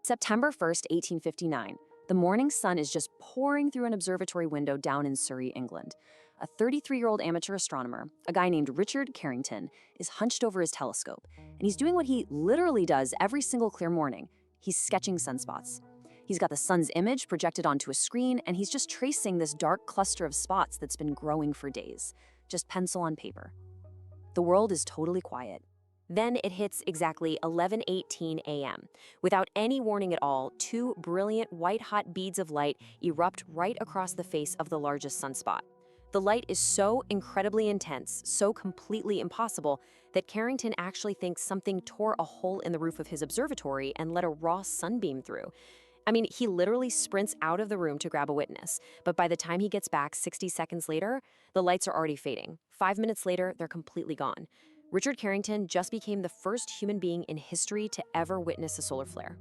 September 1st, 1859. The morning sun is just pouring through an observatory window down in Surrey, England. A 33-year-old amateur astronomer, a guy named Richard Carrington, is hunched over his telescope, and he's doing what he literally does every single clear morning. He's sketching sunspots. He's got the sun's image projected onto a screen, and he's just tracing this dark cluster of spots that's been growing for days. Just pencil on paper. The world is totally quiet. Then it hits exactly 11:18 a.m. Without any warning at all, two brilliant white-hot beads of light erupt right across the face of the largest sunspot. The light is so incredibly intense, so completely impossible, that Carrington actually thinks something tore a hole in the roof of his observatory and let a raw sunbeam through. I mean, he literally sprints out of the room to grab a witness, but by the time he gets back 60 seconds later, the lights are already fading. 5 minutes later, they're completely gone. Richard Carrington just became the first human being in history to ever witness a solar flare.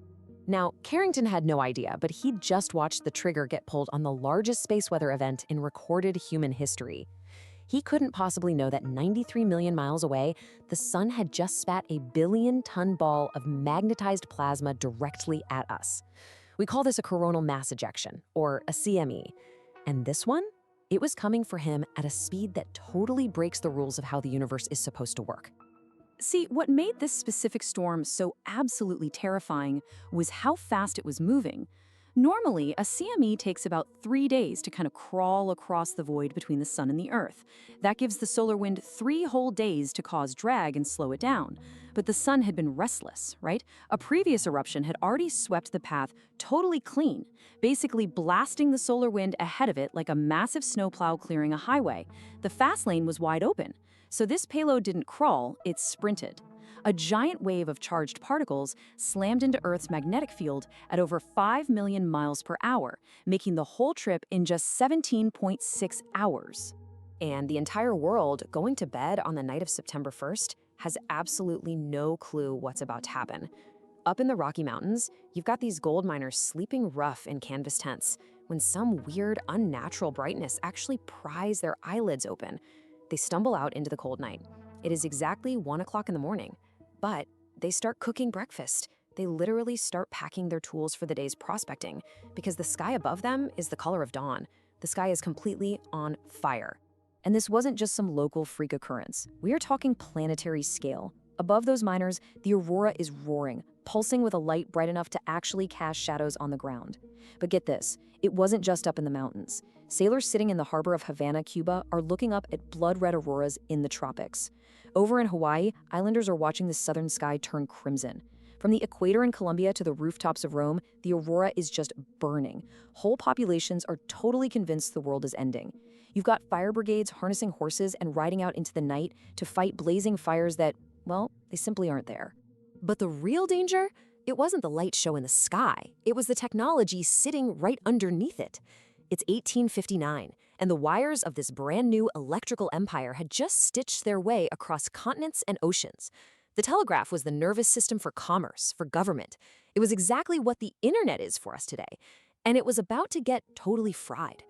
Now, Carrington had no idea, but he'd just watched the trigger get pulled on the largest space weather event in recorded human history. He couldn't possibly know that 93 million miles away, the sun had just spat a billion-ton ball of magnetized plasma directly at us. We call this a coronal mass ejection, or a CME. And this one? It was coming for him at a speed that totally breaks the rules of how the universe is supposed to work. See, what made this specific storm so absolutely terrifying was how fast it was moving. Normally, a CME takes about 3 days to kind of crawl across the void between the sun and the Earth. That gives the solar wind 3 whole days to cause drag and slow it down. But the sun had been restless, right? A previous eruption had already swept the path totally clean, basically blasting the solar wind ahead of it like a massive snowplow clearing a highway. The fast lane was wide open. So this payload didn't crawl, it sprinted. A giant wave of charged particles slammed into Earth's magnetic field at over 5 million miles per hour, making the whole trip in just 17.6 hours. And the entire world, going to bed on the night of September 1st, has absolutely no clue what's about to happen. Up in the Rocky Mountains, you've got these gold miners sleeping rough in canvas tents, when some weird, unnatural brightness actually pries their eyelids open. They stumble out into the cold night. It is exactly 1 o'clock in the morning, but they start cooking breakfast. They literally start packing their tools for the day's prospecting, because the sky above them is the color of dawn. The sky is completely on fire. And this wasn't just some local freak occurrence. We are talking planetary scale. Above those miners, the Aurora is roaring, pulsing with a light bright enough to actually cast shadows on the ground. But get this, it wasn't just up in the mountains. Sailors sitting in the harbor of Havana, Cuba, are looking up at blood-red auroras in the tropics. Over in Hawaii, islanders are watching the southern sky turn crimson. From the equator in Colombia to the rooftops of Rome, the aurora is just burning. Whole populations are totally convinced the world is ending. You've got fire brigades harnessing horses and riding out into the night to fight blazing fires that, well, they simply aren't there. But the real danger? It wasn't the light show in the sky. It was the technology sitting right underneath it. It's 1859, and the wires of this brand new electrical empire had just stitched their way across continents and oceans. The telegraph was the nervous system for commerce, for government. It was exactly what the internet is for us today. And it was about to get totally fried.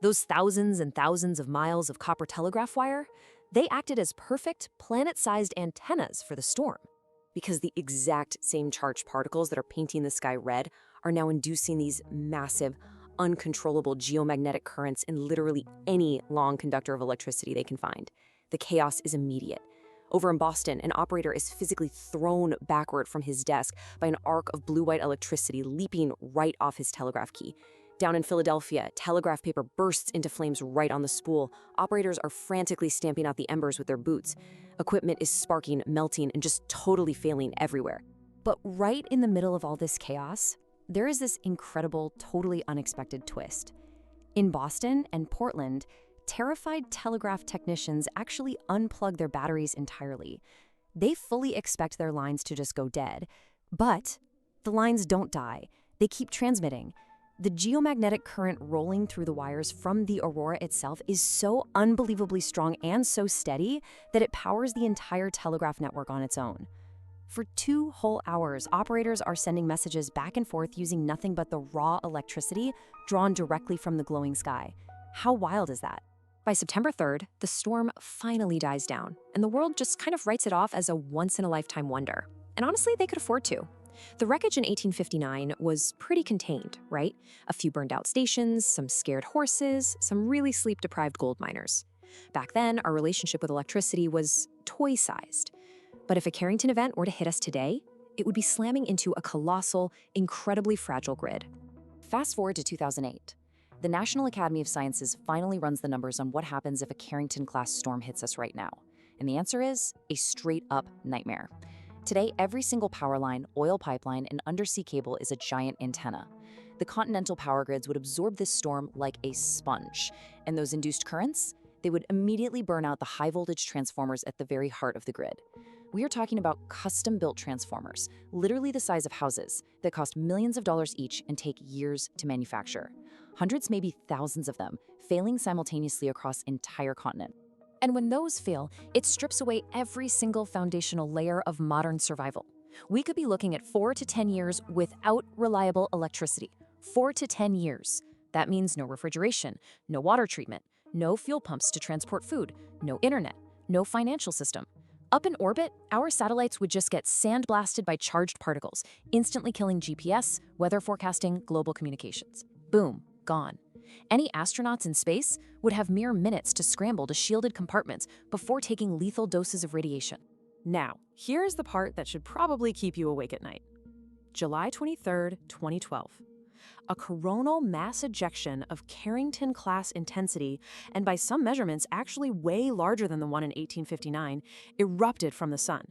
Those thousands and thousands of miles of copper telegraph wire, they acted as perfect planet-sized antennas for the storm. Because the exact same charged particles that are painting the sky red are now inducing these massive, uncontrollable geomagnetic currents in literally any long conductor of electricity they can find. The chaos is immediate. Over in Boston, an operator is physically thrown backward from his desk by an arc of blue-white electricity leaping right off his telegraph key. Down in Philadelphia, telegraph paper bursts into flames right on the spool. Operators are frantically stamping out the embers with their boots. Equipment is sparking, melting, and just totally failing everywhere. But right in the middle of all this chaos, there is this incredible, totally unexpected twist. In Boston and Portland, terrified telegraph technicians actually unplug their batteries entirely. They fully expect their lines to just go dead. But the lines don't die. They keep transmitting. The geomagnetic current rolling through the wires from the aurora itself is so unbelievably strong and so steady that it powers the entire telegraph network on its own. For 2 whole hours, operators are sending messages back and forth using nothing but the raw electricity drawn directly from the glowing sky. How wild is that? By September 3rd, the storm finally dies down, and the world just kind of writes it off as a once-in-a-lifetime wonder. And honestly, they could afford to. The wreckage in 1859 was pretty contained, right? A few burned out stations, some scared horses, some really sleep-deprived gold miners. Back then, our relationship with electricity was toy-sized. But if a Carrington event were to hit us today, it would be slamming into a colossal, incredibly fragile grid. Fast forward to 2008. The National Academy of Sciences finally runs the numbers on what happens if a Carrington-class storm hits us right now. And the answer is a straight-up nightmare. Today, every single power line, oil pipeline, and undersea cable is a giant antenna. The continental power grids would absorb this storm like a sponge, and those induced currents, they would immediately burn out the high-voltage transformers at the very heart of the grid. We are talking about custom-built transformers, literally the size of houses, that cost millions of dollars each and take years to manufacture. Hundreds, maybe thousands of them, failing simultaneously across entire continent. And when those fail, it strips away every single foundational layer of modern survival. We could be looking at 4 to 10 years without reliable electricity. 4 to 10 years. That means no refrigeration, no water treatment, no fuel pumps to transport food, no internet, no financial system. Up in orbit, our satellites would just get sandblasted by charged particles, instantly killing GPS, weather forecasting, global communications. Boom, gone. Any astronauts in space would have mere minutes to scramble to shielded compartments before taking lethal doses of radiation. Now, here's the part that should probably keep you awake at night. July 23, 2012. A coronal mass ejection of Carrington-class intensity, and by some measurements actually way larger than the one in 1859, erupted from the sun.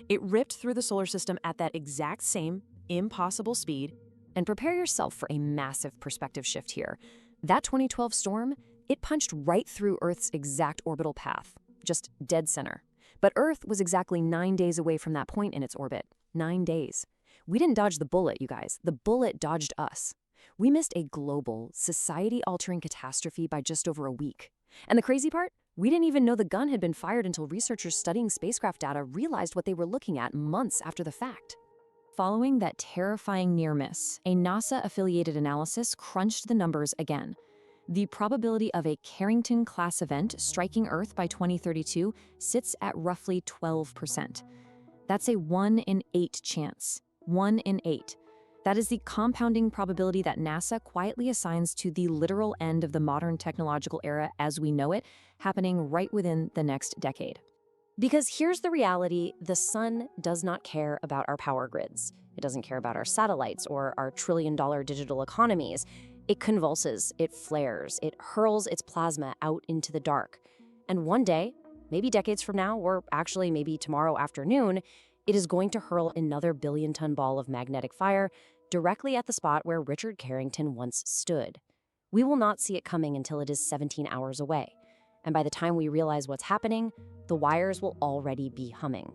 It ripped through the solar system at that exact same impossible speed. And prepare yourself for a massive perspective shift here. That 2012 storm, it punched right through Earth's exact orbital path, just dead center. But Earth was exactly 9 days away from that point in its orbit. 9 days. We didn't dodge the bullet, you guys. The bullet dodged us. We missed a global, society-altering catastrophe by just over a week. And the crazy part? We didn't even know the gun had been fired until researchers studying spacecraft data realized what they were looking at months after the fact. Following that terrifying near miss, a NASA-affiliated analysis crunched the numbers again. The probability of a Carrington-class event striking Earth by 2032 sits at roughly 12%. That's a 1 in 8 chance. 1 in 8. That is the compounding probability that NASA quietly assigns to the literal end of the modern technological era as we know it, happening right within the next decade. Because here's the reality, the sun does not care about our power grids. It doesn't care about our satellites or our trillion-dollar digital economies. It convulses, it flares, it hurls its plasma out into the dark. And one day, maybe decades from now, or actually maybe tomorrow afternoon, it is going to hurl another billion-ton ball of magnetic fire directly at the spot where Richard Carrington once stood. We will not see it coming until it is 17 hours away. And by the time we realize what's happening, the wires will already be humming.